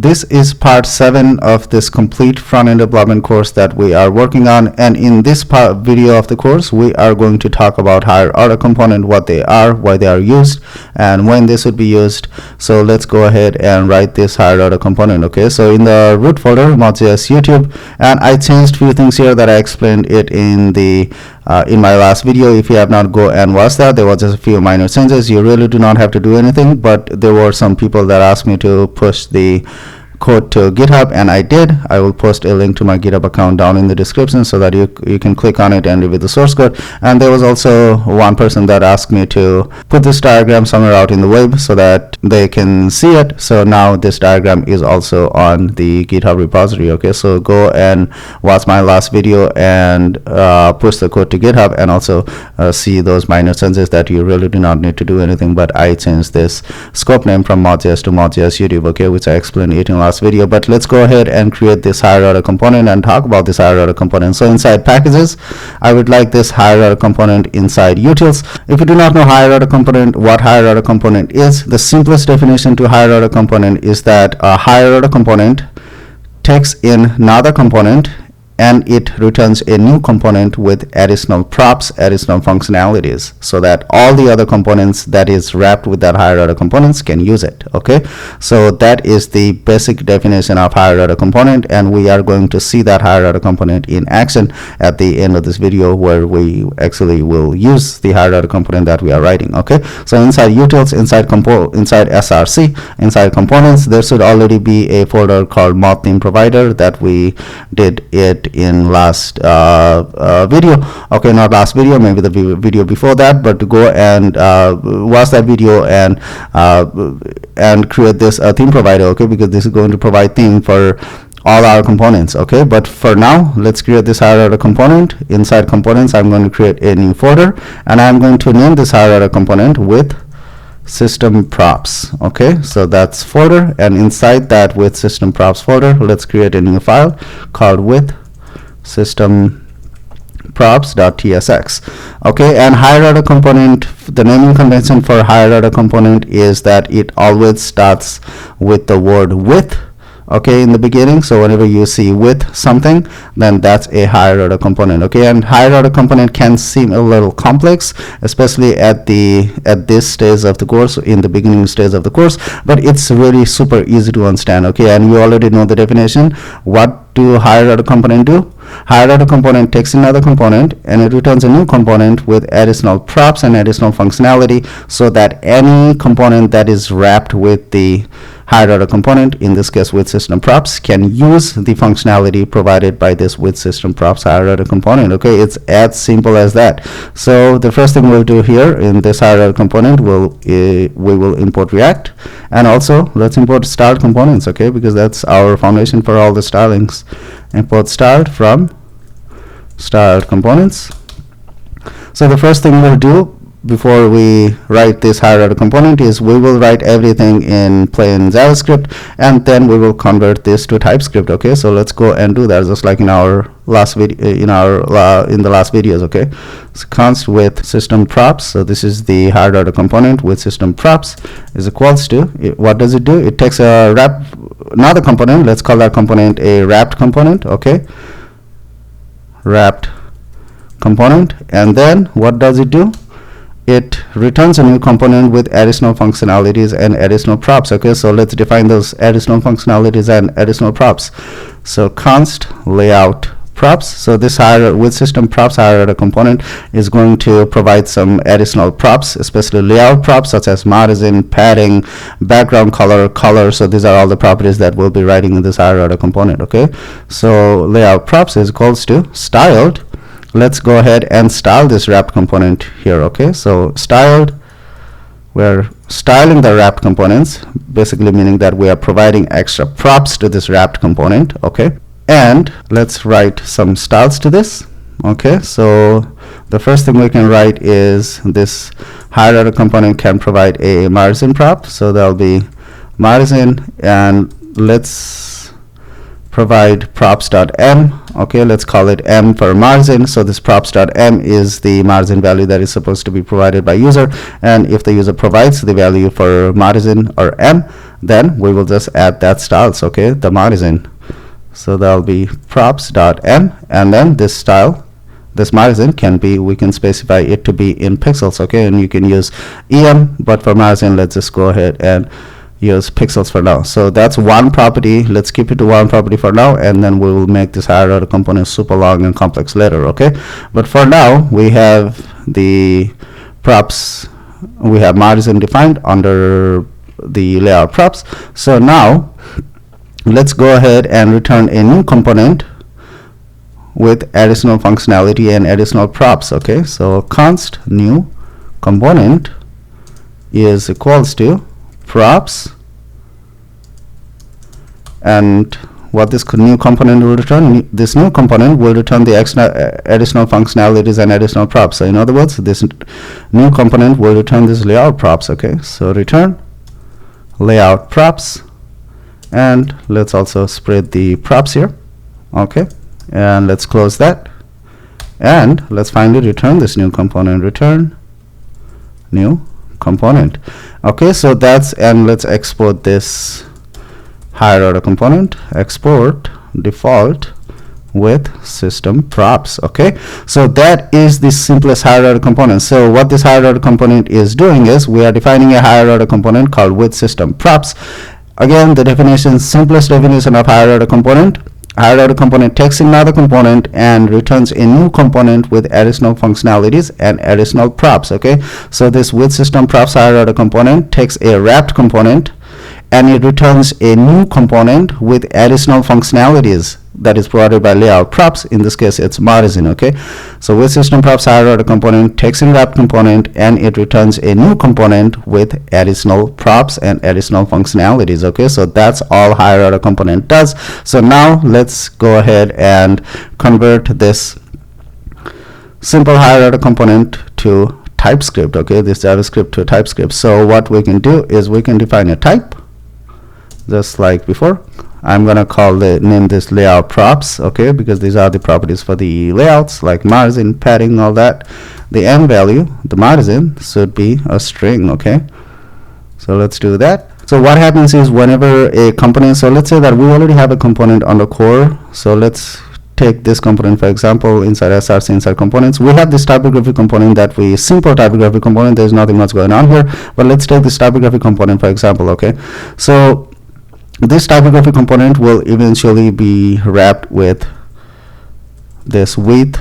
This is part 7 of this complete front-end development course that we are working on, and in this video of the course we are going to talk about higher order component, what they are, why they are used, and when this would be used. So let's go ahead and write this higher order component. Okay, so in the root folder, Mod.js YouTube, and I changed few things here that I explained it in the in my last video. If you have not, go and watch that. There was just a few minor changes. You really do not have to do anything, but there were some people that asked me to push the code to GitHub, and I did. I will post a link to my GitHub account down in the description so that you can click on it and review the source code. And there was also one person that asked me to put this diagram somewhere out in the web so that they can see it. So now this diagram is also on the GitHub repository. Okay, so go and watch my last video and push the code to GitHub, and also see those minor changes that you really do not need to do anything. But I changed this scope name from Mod.js to Mod.js YouTube, okay, which I explained it in last video. But let's go ahead and create this higher order component and talk about this higher order component. So inside packages, I would like this higher order component inside utils. If you do not know higher order component, what higher order component is, the simplest definition to higher order component is that a higher order component takes in another component and it returns a new component with additional props, additional functionalities, so that all the other components that is wrapped with that higher order components can use it. Okay, so that is the basic definition of higher order component, and we are going to see that higher order component in action at the end of this video, where we actually will use the higher order component that we are writing. Okay, so inside utils, inside src, inside components, there should already be a folder called mod theme provider that we did it in last video. Okay, not last video, maybe the video before that, but to go and watch that video and create this theme provider. Okay, because this is going to provide theme for all our components. Okay, but for now, let's create this higher order component. Inside components, I'm going to create a new folder, and I'm going to name this higher order component with withSystemProps. Okay, so that's folder, and inside that withSystemProps folder, let's create a new file called withSystemProps.tsx. okay, and higher order component, the naming convention for higher order component is that it always starts with the word with, okay, in the beginning. So whenever you see with something, then that's a higher order component. Okay, and higher order component can seem a little complex, especially at this stage of the course, in the beginning stage of the course, but it's really super easy to understand. Okay, and you already know the definition. What do higher order component do? Higher order component takes another component and it returns a new component with additional props and additional functionality, so that any component that is wrapped with the higher order component, in this case withSystemProps, can use the functionality provided by this withSystemProps higher order component. Okay, it's as simple as that. So the first thing we'll do here in this higher order component, we will import React, and also let's import styled components. Okay, because that's our foundation for all the stylings. Import styled from styled components. So the first thing we'll do before we write this higher order component is we will write everything in plain JavaScript, and then we will convert this to TypeScript. Okay, so let's go and do that, just like in our last video, in the last videos. Okay, so const with system props. So this is the higher order component with system props is equals to, what does it do? It takes a another component. Let's call that component a wrapped component. Okay, wrapped component, and then what does it do? It returns a new component with additional functionalities and additional props. Okay, so let's define those additional functionalities and additional props. So const layout props. So this withSystemProps higher order component is going to provide some additional props, especially layout props such as margin, padding, background color. So these are all the properties that we'll be writing in this higher order component. Okay, so layout props is equals to styled. Let's go ahead and style this wrapped component here. Okay, so styled, we're styling the wrapped components, basically meaning that we are providing extra props to this wrapped component. Okay, and let's write some styles to this. Okay, so the first thing we can write is this higher order component can provide a margin prop, so there'll be margin, and let's provide props.m. Okay, let's call it m for margin. So this props.m is the margin value that is supposed to be provided by user, and if the user provides the value for margin or m, then we will just add that styles, okay, the margin. So that'll be props.m, and then this style, this margin can be, we can specify it to be in pixels, okay, and you can use em, but for margin let's just go ahead and use pixels for now. So that's one property. Let's keep it to one property for now, and then we will make this higher order component super long and complex later, okay. But for now we have the props, we have margin defined under the layout props. So now let's go ahead and return a new component with additional functionality and additional props, okay. So const new component is equals to props, and what this new component will return, this new component will return the additional functionalities and additional props. So in other words, this new component will return this layout props, okay. So return layout props, and let's also spread the props here, okay, and let's close that, and let's finally return this new component, return new component, okay. So that's, and let's export this higher order component, export default with system props, okay. So that is the simplest higher order component. So what this higher order component is doing is we are defining a higher order component called with system props. Again, the definition, simplest definition of higher order component. Higher order component takes another component and returns a new component with additional functionalities and additional props, okay. So this with system props higher order component takes a wrapped component and it returns a new component with additional functionalities that is provided by layout props. In this case it's margin, okay. So with system props higher order component takes a wrapped component and it returns a new component with additional props and additional functionalities, okay. So that's all higher order component does. So now let's go ahead and convert this simple higher order component to TypeScript, okay, this JavaScript to TypeScript. So what we can do is we can define a type just like before. I'm gonna name this layout props, okay, because these are the properties for the layouts like margin, padding, all that. The m value, the margin, should be a string, okay. So let's do that. So what happens is whenever a component, so let's say that we already have a component on the core. So let's take this component for example inside src, inside components. We have this typography component that we, simple typography component, there's nothing much going on here, but let's take this typography component for example, okay. So this typography component will eventually be wrapped with this with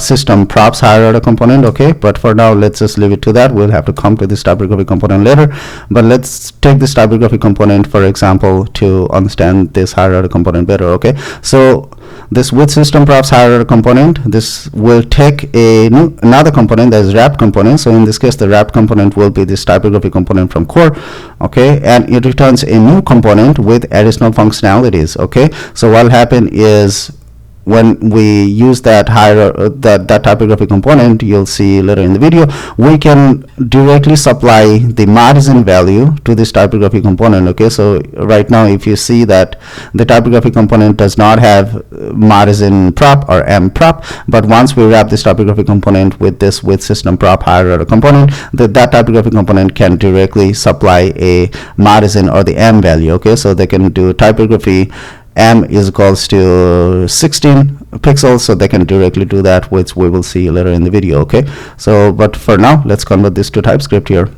system props higher order component, okay. But for now let's just leave it to that. We'll have to come to this typography component later, but let's take this typography component for example to understand this higher order component better, okay. So this with system props higher order component, this will take another component that is wrapped component. So in this case the wrapped component will be this typography component from core, okay, and it returns a new component with additional functionalities, okay. So what will happen is when we use that that typography component, you'll see later in the video, we can directly supply the margin value to this typography component, okay. So right now if you see that the typography component does not have margin prop or m prop, but once we wrap this typography component with this with system prop higher order component, that typography component can directly supply a margin or the m value, okay. So they can do typography m is equals to 16 pixels, so they can directly do that, which we will see later in the video, okay. So but for now let's convert this to TypeScript here.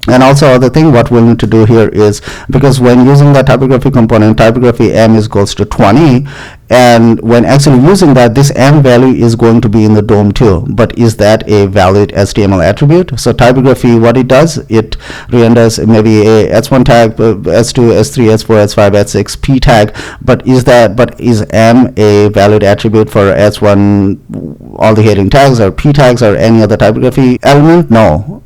And also other thing what we'll need to do here is, because when using the typography component, typography m is equals to 20, and when actually using that, this m value is going to be in the DOM too, but is that a valid HTML attribute? So typography, what it does, it renders maybe a h1 tag, s2, s3, s4, s5, s6 p tag, but is m a valid attribute for h1, all the heading tags, or p tags, or any other typography element? No,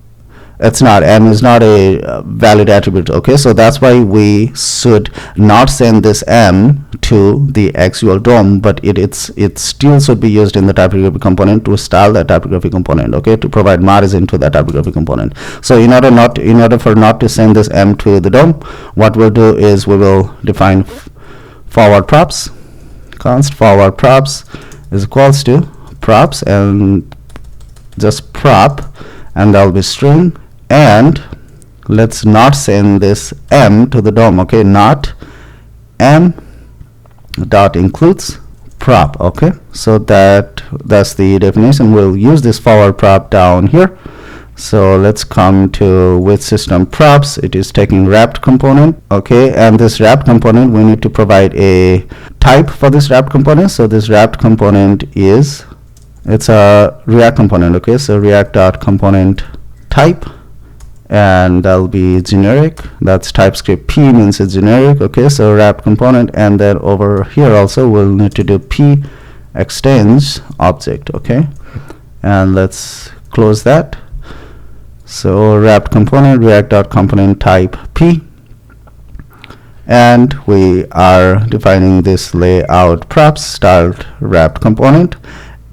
it's not. M is not a valid attribute, okay. So that's why we should not send this m to the actual DOM, but it still should be used in the typography component to style that typography component, okay, to provide margin to that typography component. So in order for not to send this m to the DOM, what we'll do is we will define forward props, const forward props is equals to props and just prop, and that'll be string, and let's not send this m to the DOM. Okay, not m dot includes prop. Okay, so that's the definition. We'll use this forward prop down here. So let's come to with system props. It is taking wrapped component. Okay, and this wrapped component, we need to provide a type for this wrapped component. So this wrapped component is, it's a React component. Okay, so React.component type, and that'll be generic. That's TypeScript p means it's generic. Okay, so wrapped component, and then over here also we'll need to do p extends object. Okay, and let's close that. So wrapped component React.component type p, and we are defining this layout props start wrapped component.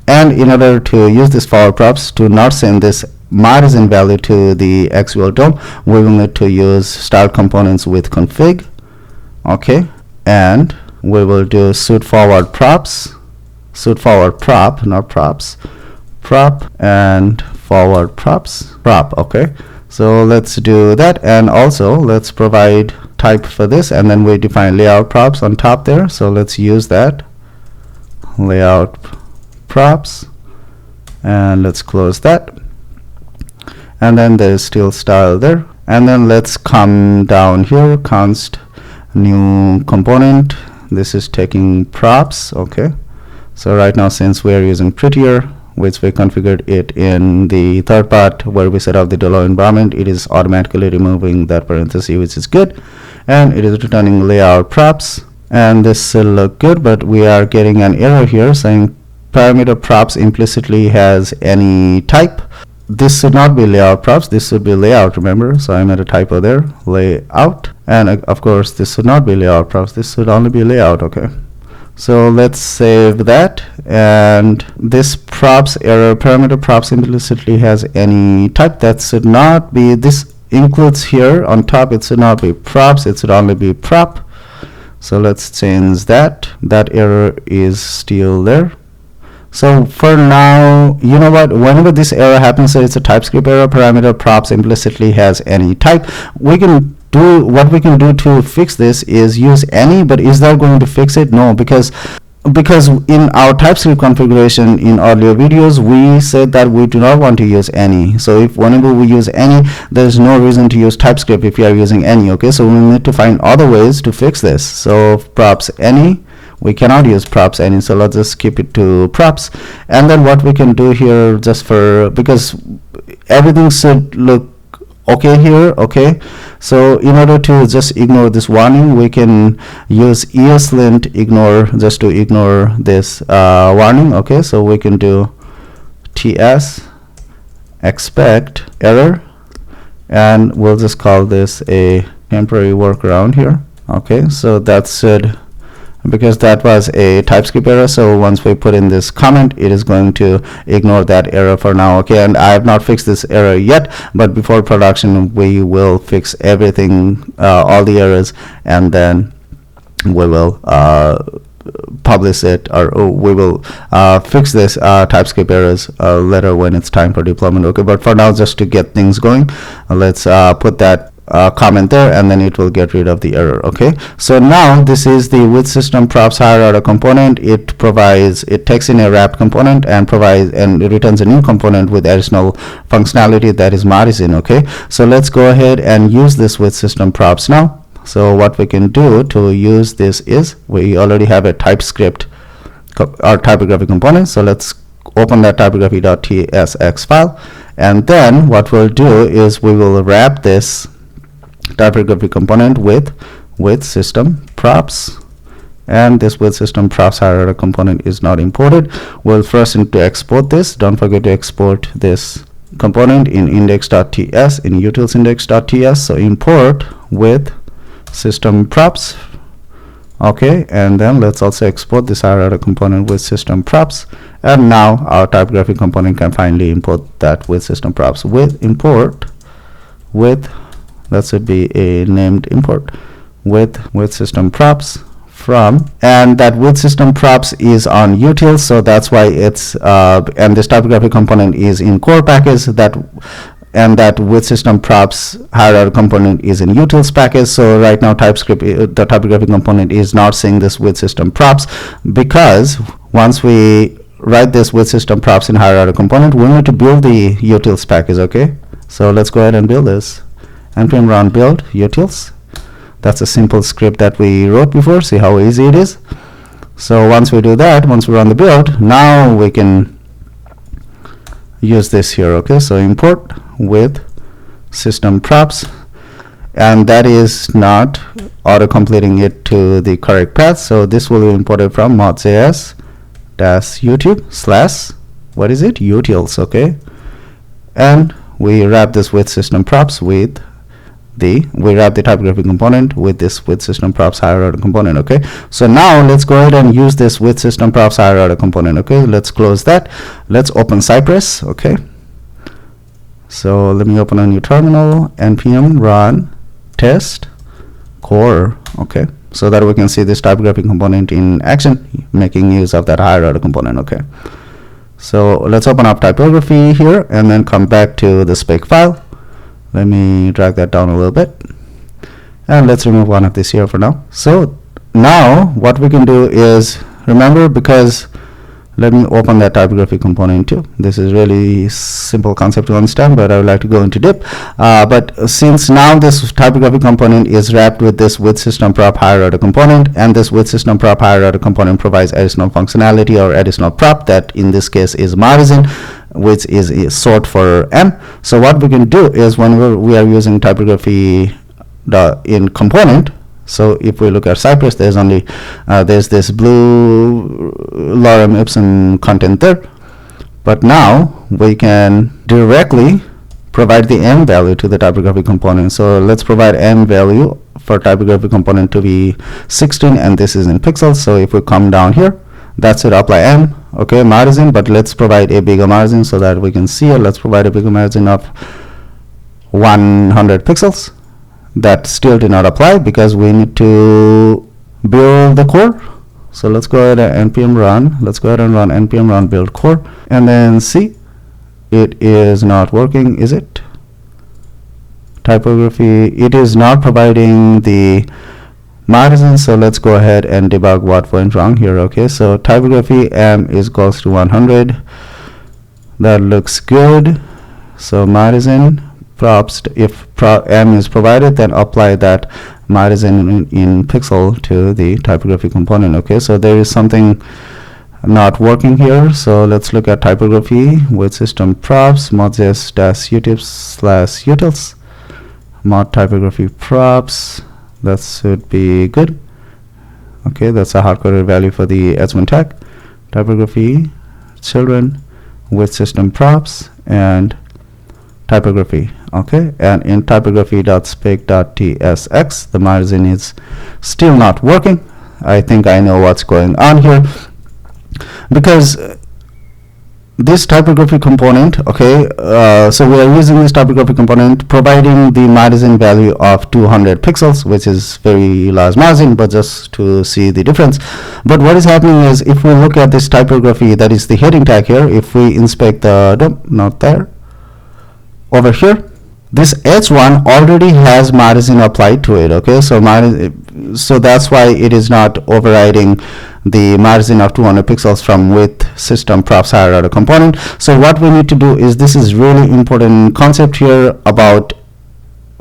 And in order to use this forward props to not send this margin value to the actual DOM, we will need to use start components with config. Okay, and we will do suit forward props, suit forward prop, not props, prop, and forward props prop. Okay, so let's do that, and also let's provide type for this, and then we define layout props on top there. So let's use that layout props, and let's close that, and then there's still style there. And then let's come down here, const new component. This is taking props. Okay, so right now, since we are using prettier, which we configured it in the third part where we set up the dollar environment, it is automatically removing that parenthesis, which is good, and it is returning layout props. And this will look good, but we are getting an error here saying parameter props implicitly has any type. This should not be layout props, this should be layout, remember, so I made a typo there, layout, and of course this should not be layout props, this should only be layout. Okay, so let's save that, and this props error, parameter props implicitly has any type, that should not be, this includes here on top, it should not be props, it should only be prop. So let's change that. That error is still there. So for now, you know what, whenever this error happens, so it's a TypeScript error, parameter props implicitly has any type, we can do, what we can do to fix this is use any, but is that going to fix it? No, because in our TypeScript configuration in earlier videos, we said that we do not want to use any. So if whenever we use any, there's no reason to use TypeScript if you are using any. Okay, so we need to find other ways to fix this. So props any, we cannot use props any, so let's just keep it to props. And then what we can do here, just for, because everything should look okay here. Okay, so in order to just ignore this warning, we can use ESLint ignore, just to ignore this warning. Okay, so we can do ts expect error, and we'll just call this a temporary workaround here. Okay, so that should, because that was a TypeScript error, so once we put in this comment, it is going to ignore that error for now. Okay, and I have not fixed this error yet, but before production we will fix everything, all the errors, and then we will publish it, or we will fix this TypeScript errors later when it's time for deployment. Okay, but for now, just to get things going, let's put that comment there, and then it will get rid of the error. Okay, so now this is the with system props higher order component. It provides, it takes in a wrapped component and provides, and it returns a new component with additional functionality that is margin. Okay, so let's go ahead and use this with system props now. So what we can do to use this is, we already have a TypeScript or typography component, so let's open that typography.tsx file, and then what we'll do is we will wrap this typography component with system props, and this with system props higher order component is not imported. We'll first need to export this. Don't forget to export this component in index.ts, in utils index.ts. So import with system props. Okay, and then let's also export this higher order component with system props, and now our typography component can finally import that with system props. With import with, that should be a named import, with system props from, and that with system props is on utils, so that's why it's and this typography component is in core package. That and that withSystemProps higher order component is in utils package. So right now TypeScript, the typographic component is not seeing this withSystemProps, because once we write this withSystemProps in higher order component, we need to build the utils package. Okay, so let's go ahead and build this. npm run build utils. That's a simple script that we wrote before. See how easy it is. So once we do that, once we run the build, now we can use this here. Okay, so import with systemprops, and that is not auto completing it to the correct path, so this will be imported from modjs -youtube / what is it, utils. Okay, and we wrap this with systemprops with we wrap the typographic component with this with systemprops higher order component. Okay, so now let's go ahead and use this with systemprops higher order component. Okay, let's close that. Let's open Cypress. Okay, so let me open a new terminal, npm run test core. Okay, so that we can see this typographic component in action, making use of that higher order component. Okay, so let's open up typography here and then come back to the spec file. Let me drag that down a little bit, and let's remove one of these here for now. So now what we can do is, remember, because let me open that typography component too. This is really simple concept to understand, but I would like to go into depth. But since now this typography component is wrapped with this with systemprop higher order component, and this with systemprop higher order component provides additional functionality or additional prop, that in this case is margin, which is short for M. So what we can do is, when we are using typography in component, so if we look at Cypress, there's only there's this blue lorem ipsum content there, but now we can directly provide the M value to the typography component. So let's provide M value for typography component to be 16, and this is in pixels. So if we come down here, that's it, apply M. Okay, margin, but let's provide a bigger margin so that we can see it. Let's provide a bigger margin of 100 pixels. That still did not apply because we need to build the core. So let's go ahead and npm run. Let's go ahead and run npm run build core, and then see, it is not working, is it? Typography, it is not providing the margin. So let's go ahead and debug what went wrong here. Okay, so typography M is equals to 100. That looks good. So margin props, if M is provided, then apply that margin in pixel to the typography component. Okay, so there is something not working here. So let's look at typography with system props, modjs -youtube /utils, mod typography props. That should be good. Okay, that's a hard-coded value for the h1 tag. Typography children with system props and typography. Okay, and in typography.spec.tsx, the margin is still not working. I think I know what's going on here, because this typography component, okay, so we are using this typography component providing the margin value of 200 pixels, which is very large margin, but just to see the difference. But what is happening is, if we look at this typography, that is the heading tag here, if we inspect the, not there, over here, this h1 already has margin applied to it. Okay, so so that's why it is not overriding the margin of 200 pixels from with systemprops higher order component. So what we need to do is, this is really important concept here about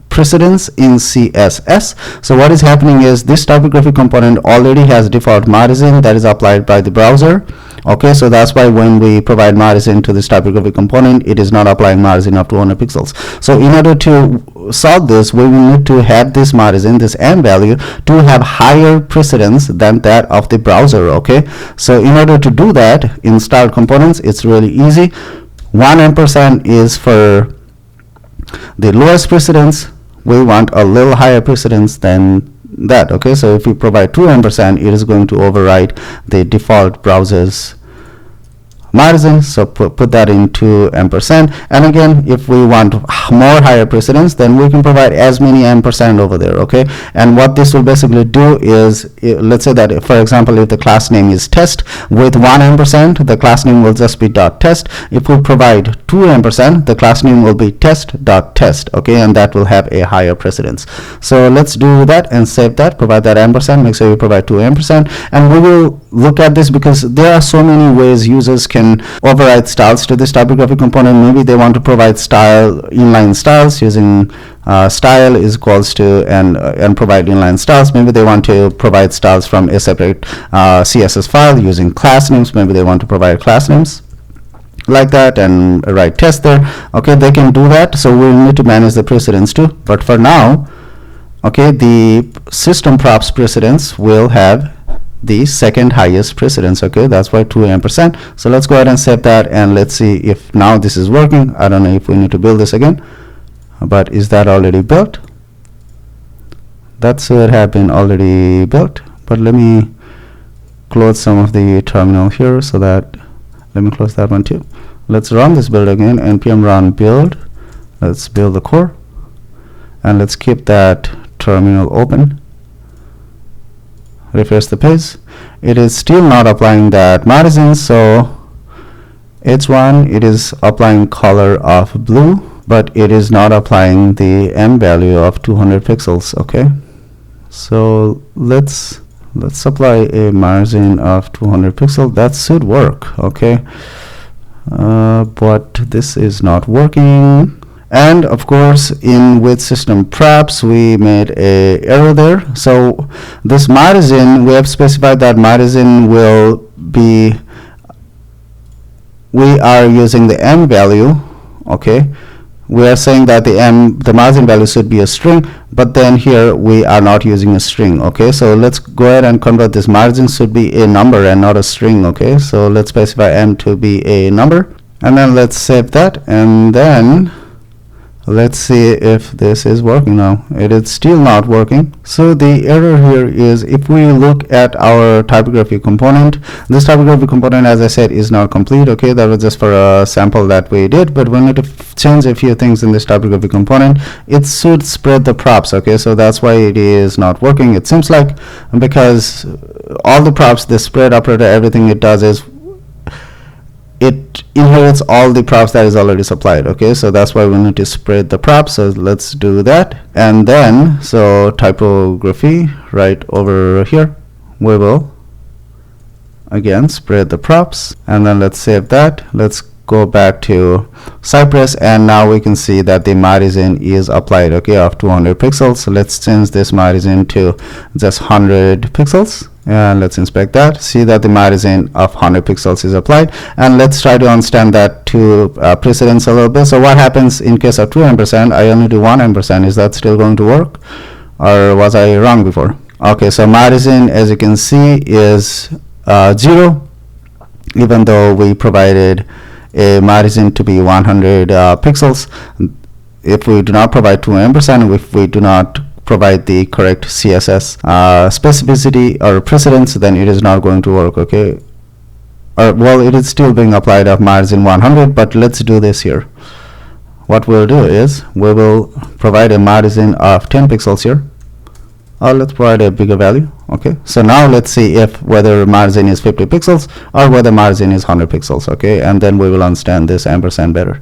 precedence in CSS. So what is happening is, this typography component already has default margin that is applied by the browser. Okay, so that's why when we provide margin to this typography component, it is not applying margin of 200 pixels. So in order to solve this, we will need to have this margin, this M value, to have higher precedence than that of the browser. Okay, so in order to do that in style components, it's really easy. 1 ampersand is for the lowest precedence. We want a little higher precedence than that. Okay, so if we provide 2 ampersand, it is going to override the default browser's margin, so put that into ampersand. And again, if we want more higher precedence, then we can provide as many ampersand over there. Okay, and what this will basically do is, let's say that for example, if the class name is test, with 1 ampersand the class name will just be .test. If we provide 2 ampersand, the class name will be test.test. okay, and that will have a higher precedence. So let's do that and save that, provide that ampersand, make sure you provide 2 ampersand, and we will look at this because there are so many ways users can override styles to this typographic component. Maybe they want to provide style, inline styles using style is equals to and provide inline styles. Maybe they want to provide styles from a separate CSS file using class names. Maybe they want to provide class names like that and write test there. Okay, they can do that. So we'll need to manage the precedence too. But for now, okay, the system props precedence will have the second highest precedence. Okay, that's why 2 ampersand. So let's go ahead and save that, and let's see if now this is working. I don't know if we need to build this again, but is that already built? That should have been already built, but let me close some of the terminal here, so that, let me close that one too. Let's run this build again, npm run build. Let's build the core, and let's keep that terminal open. Refresh the page. It is still not applying that margin, so h1, it is applying color of blue, but it is not applying the m value of 200 pixels. Okay, so let's apply a margin of 200 pixels. That should work. Okay, but this is not working. And of course, in withSystemProps, we made a error there. So this margin, we have specified that margin will be, we are using the m value. Okay, we are saying that the margin value should be a string, but then here we are not using a string. Okay, so let's go ahead and convert this margin should be a number and not a string. Okay, so let's specify m to be a number, and then let's save that, and then let's see if this is working now. It is still not working. So the error here is, if we look at our typography component, this typography component, as I said, is not complete. Okay, that was just for a sample that we did, but we need to change a few things in this typography component. It should spread the props. Okay, so that's why it is not working, it seems like, because all the props, the spread operator, everything it does is it inherits all the props that is already supplied. Okay, so that's why we need to spread the props. So let's do that, and then so typography right over here, we will again spread the props, and then let's save that. Let's go back to Cypress, and now we can see that the margin is applied. Okay, of 200 pixels. So let's change this margin to just 100 pixels, and let's inspect that, see that the margin of 100 pixels is applied. And let's try to understand that to precedence a little bit. So what happens in case of 2 ampersand? I only do 1 ampersand. Is that still going to work, or was I wrong before? Okay, so margin, as you can see, is 0, even though we provided a margin to be 100 pixels. If we do not provide 2 ampersand, if we do not provide the correct CSS specificity or precedence, then it is not going to work. Okay, well, it is still being applied of margin 100, but let's do this here. What we'll do is we will provide a margin of 10 pixels here, or let's provide a bigger value. Okay, so now let's see if whether margin is 50 pixels or whether margin is 100 pixels. Okay, and then we will understand this ampersand better.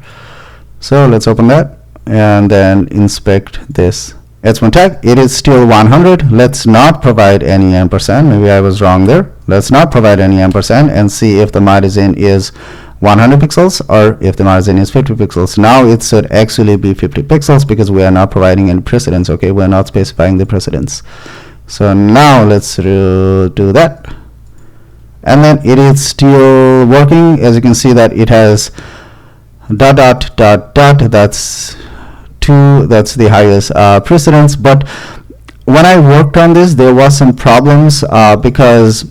So let's open that and then inspect this h1 tag. It is still 100. Let's not provide any ampersand. Maybe I was wrong there. Let's not provide any ampersand and see if the margin is 100 pixels or if the margin is 50 pixels. Now it should actually be 50 pixels because we are not providing any precedence. Okay, we are not specifying the precedence. So now let's do that, and then it is still working. As you can see that it has ... That's 2, that's the highest precedence. But when I worked on this, there was some problems because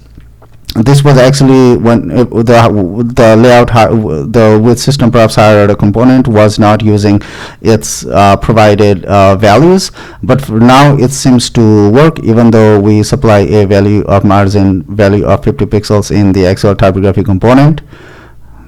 this was actually when the layout, the withSystemProps higher order component was not using its provided values, but for now it seems to work, even though we supply a value of margin value of 50 pixels in the actual typography component.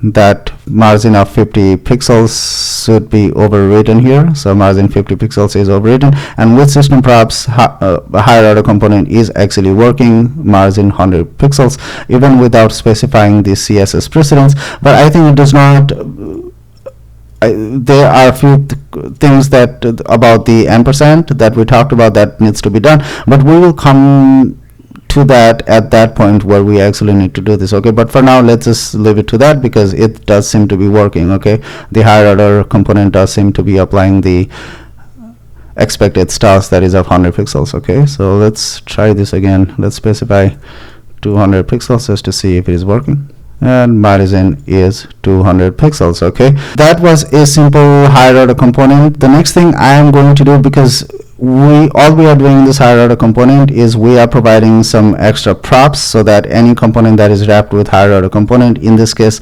that margin of 50 pixels should be overwritten here. So margin 50 pixels is overwritten, and with withSystemProps higher order component is actually working margin 100 pixels even without specifying the CSS precedence. But I think it does not. There are a few things that about the ampersand that we talked about that needs to be done, but we will come to that at that point where we actually need to do this. Okay, but for now let's just leave it to that because it does seem to be working. Okay, the higher order component does seem to be applying the expected styles that is of 100 pixels. Okay, so let's try this again. Let's specify 200 pixels just to see if it is working, and margin is 200 pixels. Okay, that was a simple higher order component. The next thing I am going to do, because all we are doing in this higher order component is we are providing some extra props so that any component that is wrapped with higher order component, in this case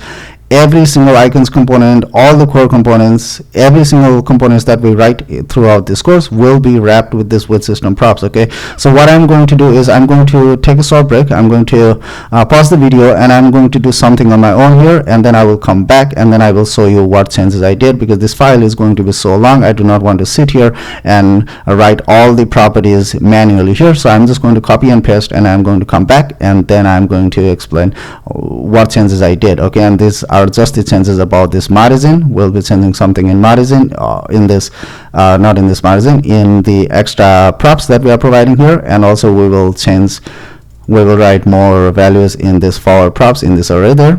every single icons component, all the core components, every single components that we write throughout this course will be wrapped with this withSystemProps. Okay, so what I'm going to do is I'm going to take a short break. I'm going to pause the video and I'm going to do something on my own here, and then I will come back and then I will show you what changes I did, because this file is going to be so long. I do not want to sit here and write all the properties manually here, so I'm just going to copy and paste and I'm going to come back and then I'm going to explain what changes I did. Okay, and these are just the changes about this margin. We'll be changing something in margin in this not in this margin, in the extra props that we are providing here, and also we will write more values in this forward props in this array there.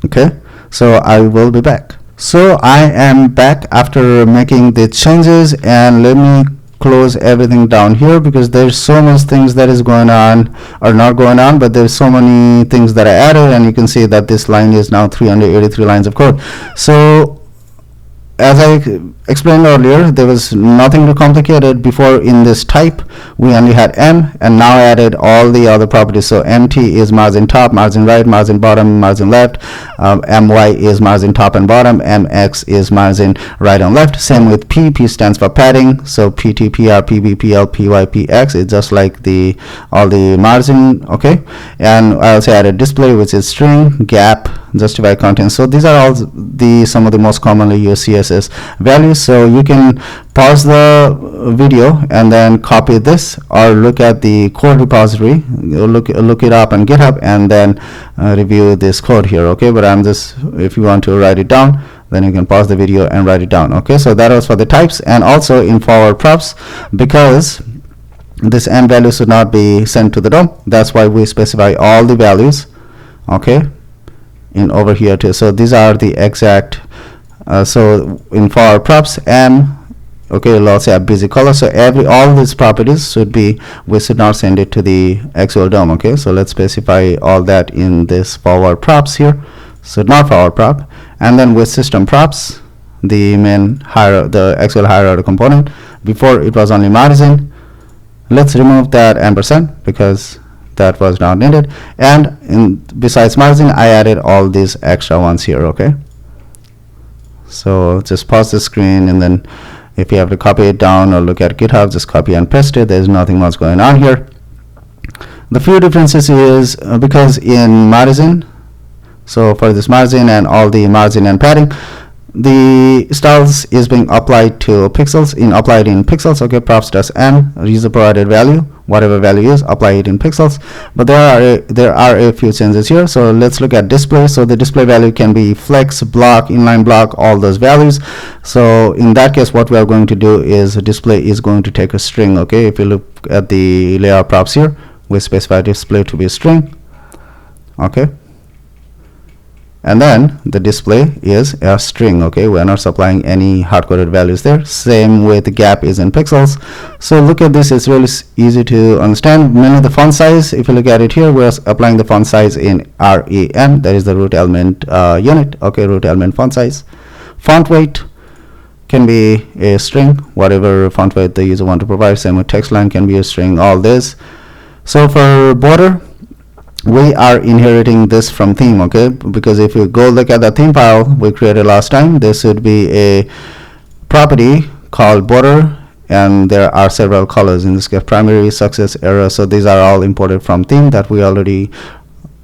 Okay, so I will be back. So I am back after making the changes, and let me close everything down here because there's so much things that is going on, or not going on, but there's so many things that I added, and you can see that this line is now 383 lines of code. So as I explained earlier, there was nothing too complicated before. In this type we only had m, and now I added all the other properties. So mt is margin top, margin right, margin bottom, margin left. My is margin top and bottom, mx is margin right and left. Same with p stands for padding, so pt, pr, pb, pl, py, px is just like all the margin. Okay, and I also added display, which is string, gap, justify content. So these are all some of the most commonly used CSS values. So you can pause the video and then copy this, or look at the code repository, look it up on GitHub, and then review this code here. Okay, but if you want to write it down, then you can pause the video and write it down. Okay, so that was for the types, and also in forward props, because this end value should not be sent to the DOM, that's why we specify all the values. Okay, in over here too. So these are the exact so in forward props okay, we'll also have busy color. So all these properties we should not send it to the actual DOM. Okay, so let's specify all that in this forward props here. So not forward prop, and then withSystemProps, the actual higher order component. Before it was only margin. Let's remove that ampersand because that was not needed, and besides margin I added all these extra ones here. Okay, so just pause the screen, and then if you have to copy it down or look at GitHub, just copy and paste it. There's nothing much going on here. The few differences is because in margin, so for this margin and all the margin and padding, the styles is being applied to pixels, applied in pixels. Okay, props does n, user provided value, whatever value is, apply it in pixels. But there are a few changes here. So let's look at display. So the display value can be flex, block, inline block, all those values. So in that case, what we are going to do is display is going to take a string. Okay, if you look at the layout props here, we specify display to be a string. Okay, and then the display is a string. Okay, we are not supplying any hard-coded values there. Same with the gap is in pixels. So look at this, it's really easy to understand. Mainly the font size, if you look at it here, we're applying the font size in REM, that is the root element unit. Okay, root element font size. Font weight can be a string, whatever font weight the user want to provide. Same with text line can be a string, all this. So for border, we are inheriting this from theme. Okay, because if you go look at the theme file we created last time, there should be a property called border, and there are several colors. In this case, primary, success, error. So these are all imported from theme that we already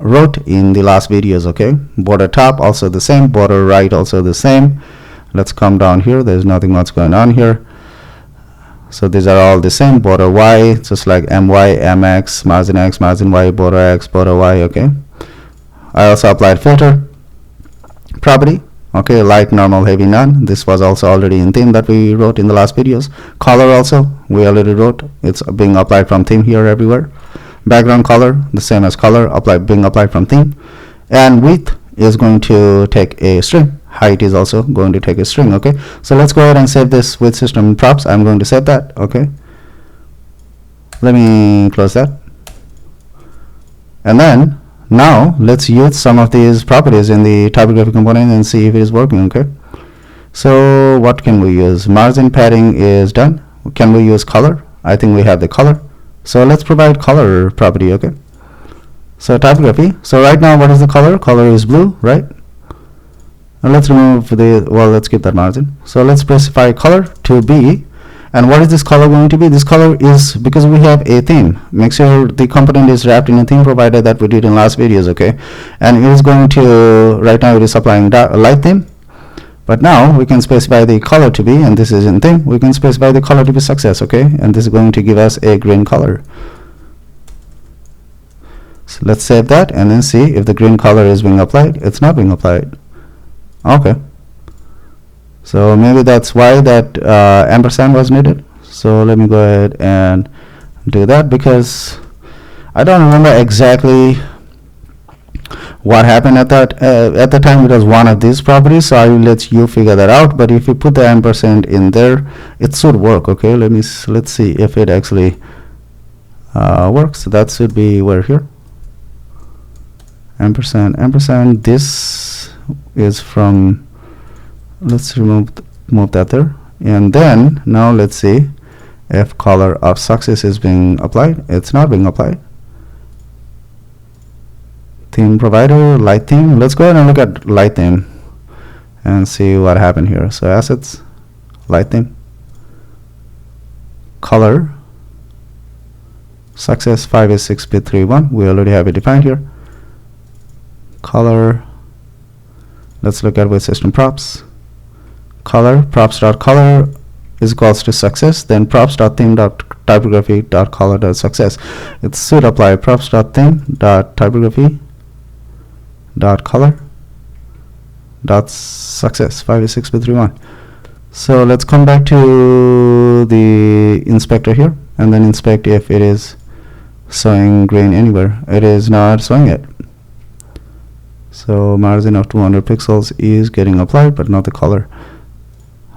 wrote in the last videos. Okay, border top also the same, border right also the same. Let's come down here. There's nothing much going on here. So these are all the same. Border y, just like my, mx, margin x, margin y, border x, border y. Okay, I also applied filter property. Okay, light, normal, heavy, none. This was also already in theme that we wrote in the last videos. Color also we already wrote. It's being applied from theme here everywhere. Background color the same as color, being applied from theme. And width is going to take a string. Height is also going to take a string. Okay, so let's go ahead and save this with system props. I'm going to save that. Okay, let me close that. And then now let's use some of these properties in the typography component and see if it is working. Okay, so what can we use? Margin padding is done. Can we use color? I think we have the color, so let's provide color property. Okay, so typography. So right now what is the color? Color is blue, right? And let's remove the, well, let's keep that margin. So let's specify color to be. And what is this color going to be? This color is, because we have a theme, make sure the component is wrapped in a theme provider that we did in last videos. Okay, and it is going to, right now it is applying light theme, but now we can specify the color to be, and this is in theme, we can specify the color to be success. Okay, and this is going to give us a green color. So let's save that and then see if the green color is being applied. It's not being applied. Okay, so maybe that's why that ampersand was needed. So let me go ahead and do that, because I don't remember exactly what happened at that at the time. It was one of these properties, so I will let you figure that out. But if you put the ampersand in there, it should work. Okay, let's see if it actually works. So that should be where here, ampersand. This is from, let's remove that there. And then now let's see if color of success is being applied. It's not being applied. Theme provider, light theme. Let's go ahead and look at light theme and see what happened here. So assets, light theme, color, success 5 is 6 bit 3 1. We already have it defined here. Color, let's look at with system props. Color, props.color is equals to success, then props.theme.typography.color.success. It should apply props.theme.typography.color.success 5 is 6 bit 3 1. So let's come back to the inspector here and then inspect if it is showing green anywhere. It is not showing it. So margin of 200 pixels is getting applied, but not the color.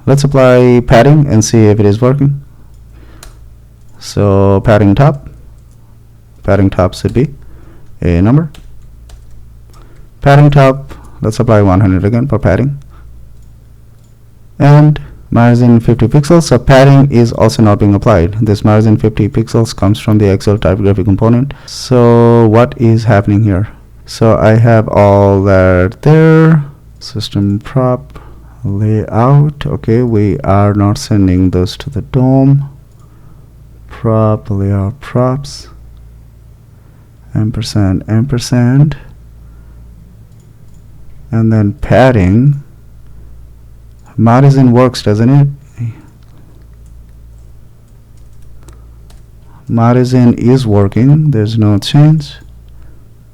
Let's apply padding and see if it is working. So padding top should be a number. Padding top, let's apply 100 again for padding. And margin 50 pixels, so padding is also not being applied. This margin 50 pixels comes from the actual typography component. So what is happening here? So I have all that there. System prop layout. Okay, we are not sending those to the DOM. Prop layout props. Ampersand. And then padding. Margin works, doesn't it? Margin is working. There's no change.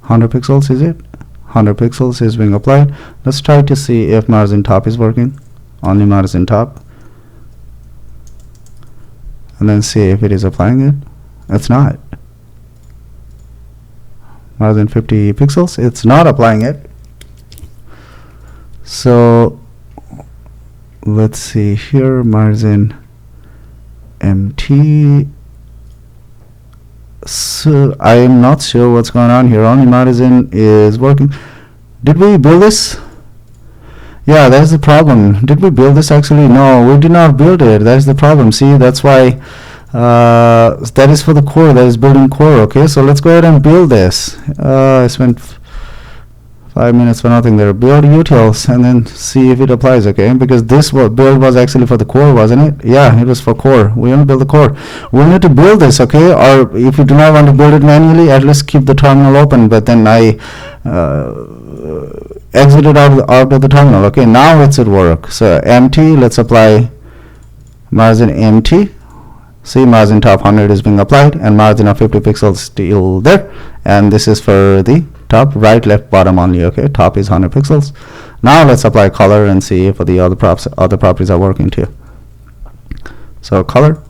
100 pixels is it? 100 pixels is being applied. Let's try to see if margin top is working. Only margin top. And then see if it is applying it. It's not. Margin 50 pixels. It's not applying it. So let's see here. Margin empty. So I am not sure what's going on here. Only margin is working. Did we build this? Yeah, that's the problem. Did we build this actually? No, we did not build it. That's the problem. See, that's why that is for the core. That is building core. Okay, so let's go ahead and build this. I spent 5 minutes for nothing there. Build utils and then see if it applies, okay? Because this build was actually for the core, wasn't it? Yeah, it was for core. We want to build the core. We need to build this, okay? Or if you do not want to build it manually, at least keep the terminal open. But then I exited out of the terminal. Okay, now it should work. So empty, let's apply margin empty. See, margin top 100 is being applied and margin of 50 pixels still there. And this is for the top, right, left, bottom only. Okay, top is 100 pixels. Now let's apply color and see if the other properties are working too. So color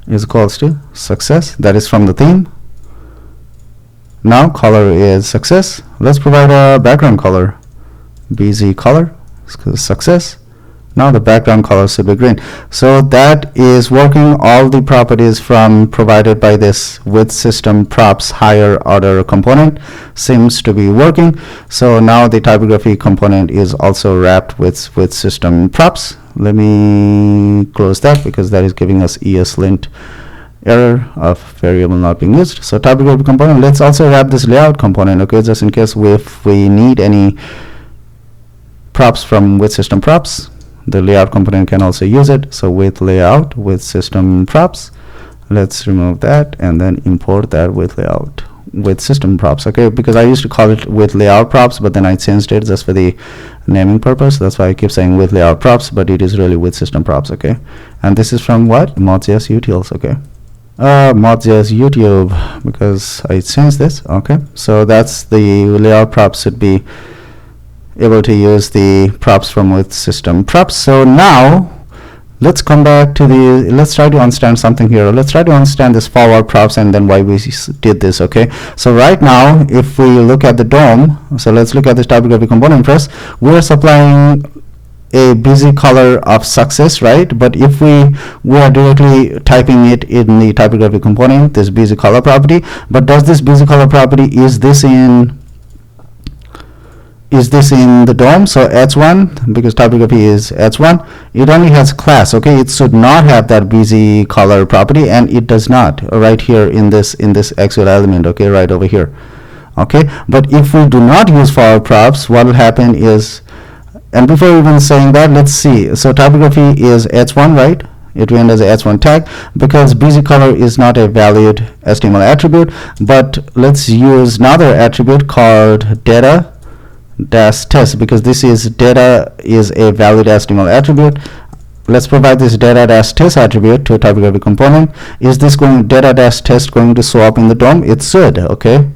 is equals to success. That is from the theme. Now color is success. Let's provide a background color. BZ color success. Now the background color should be green. So that is working. All the properties from provided by this withSystemProps higher order component seems to be working. So now the typography component is also wrapped with withSystemProps. Let me close that because that is giving us ESLint error of variable not being used. So typography component. Let's also wrap this layout component, okay, just in case if we need any props from withSystemProps. The layout component can also use it. So with layout with withSystemProps, let's remove that and then import that with layout with withSystemProps, okay? Because I used to call it with layout props, but then I changed it just for the naming purpose. That's why I keep saying with layout props, but it is really with withSystemProps, okay? And this is from what? Mod.js utils, okay? Mod.js YouTube, because I changed this, okay? So that's the layout props should be able to use the props from withSystemProps. So now let's come back to the, let's try to understand something here. Let's try to understand this forward props and then why we did this, okay? So right now if we look at the DOM, so let's look at this typography component first. We're supplying a busy color of success, right? But if we are directly typing it in the typography component, this busy color property, but does this busy color property, is this in the DOM? So h1, because typography is h1, it only has class, okay? It should not have that busy color property, and it does not right here in this actual element, okay, right over here, okay? But if we do not use forward props, what will happen is, and before even saying that, let's see. So typography is h1, right? It went as a h1 tag because busy color is not a valid HTML attribute. But let's use another attribute called data dash test, because this is data is a valid HTML attribute. Let's provide this data dash test attribute to a typography component. Is this going data dash test going to show up in the DOM? It should, okay?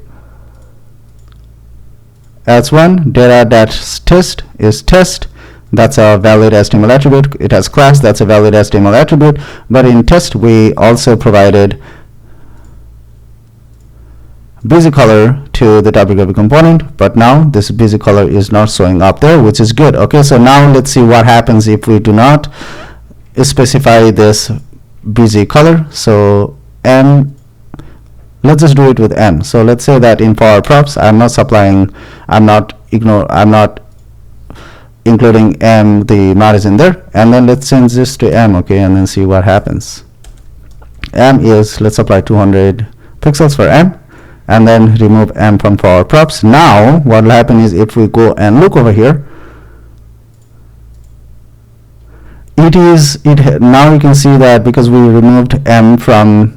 H1 data dash test is test. That's a valid HTML attribute. It has class. That's a valid HTML attribute. But in test we also provided busy color to the typography component, but now this busy color is not showing up there, which is good, okay? So now let's see what happens if we do not specify this busy color. So n, let's just do it with n. So let's say that in forward props I'm not including m, the margin there, and then let's change this to m, okay, and then see what happens. M is, let's apply 200 pixels for m, and then remove m from forward props. Now what will happen is if we go and look over here, now you can see that because we removed m from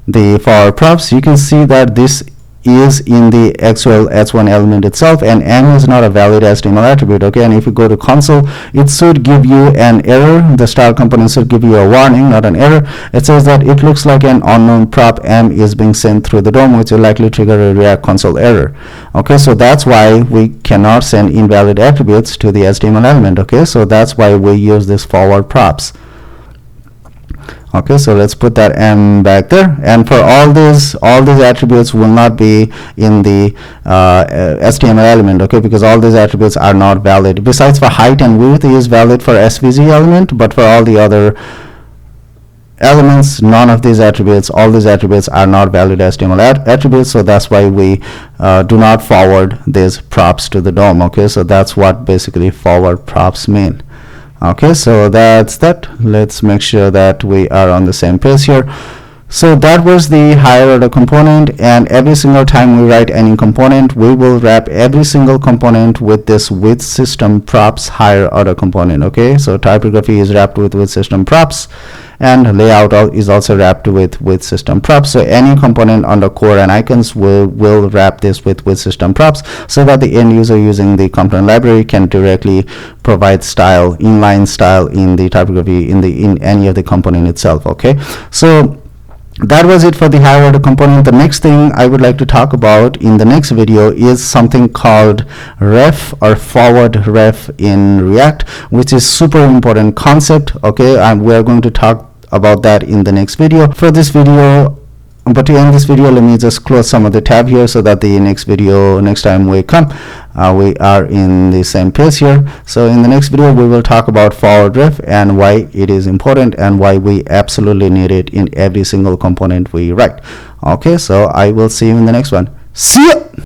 the forward props, you can see that this is in the actual h1 element itself, and m is not a valid HTML attribute, okay? And if you go to console, it should give you an error. The star component should give you a warning, not an error. It says that it looks like an unknown prop m is being sent through the DOM, which will likely trigger a React console error, okay? So that's why we cannot send invalid attributes to the HTML element, okay? So that's why we use this forward props. Okay, so let's put that m back there, and for all these attributes will not be in the HTML element, okay, because all these attributes are not valid. Besides for height and width is valid for SVG element, but for all the other elements, none of these attributes, all these attributes are not valid HTML attributes. So that's why we do not forward these props to the DOM, okay? So that's what basically forward props mean. Okay, so that's that. Let's make sure that we are on the same page here. So that was the higher order component, and every single time we write any component, we will wrap every single component with this withSystemProps higher order component. Okay, so typography is wrapped with withSystemProps, and layout is also wrapped with withSystemProps. So any component under core and icons will wrap this with withSystemProps, so that the end user using the component library can directly provide style, inline style in the typography in any of the component itself. Okay, so that was it for the higher order component. The next thing I would like to talk about in the next video is something called ref or forward ref in React, which is super important concept. Okay, and we are going to talk about that in the next video. For this video, but to end this video, let me just close some of the tab here, so that the next time we come, we are in the same place here. So in the next video, we will talk about forward ref and why it is important and why we absolutely need it in every single component we write. Okay, so I will see you in the next one. See ya.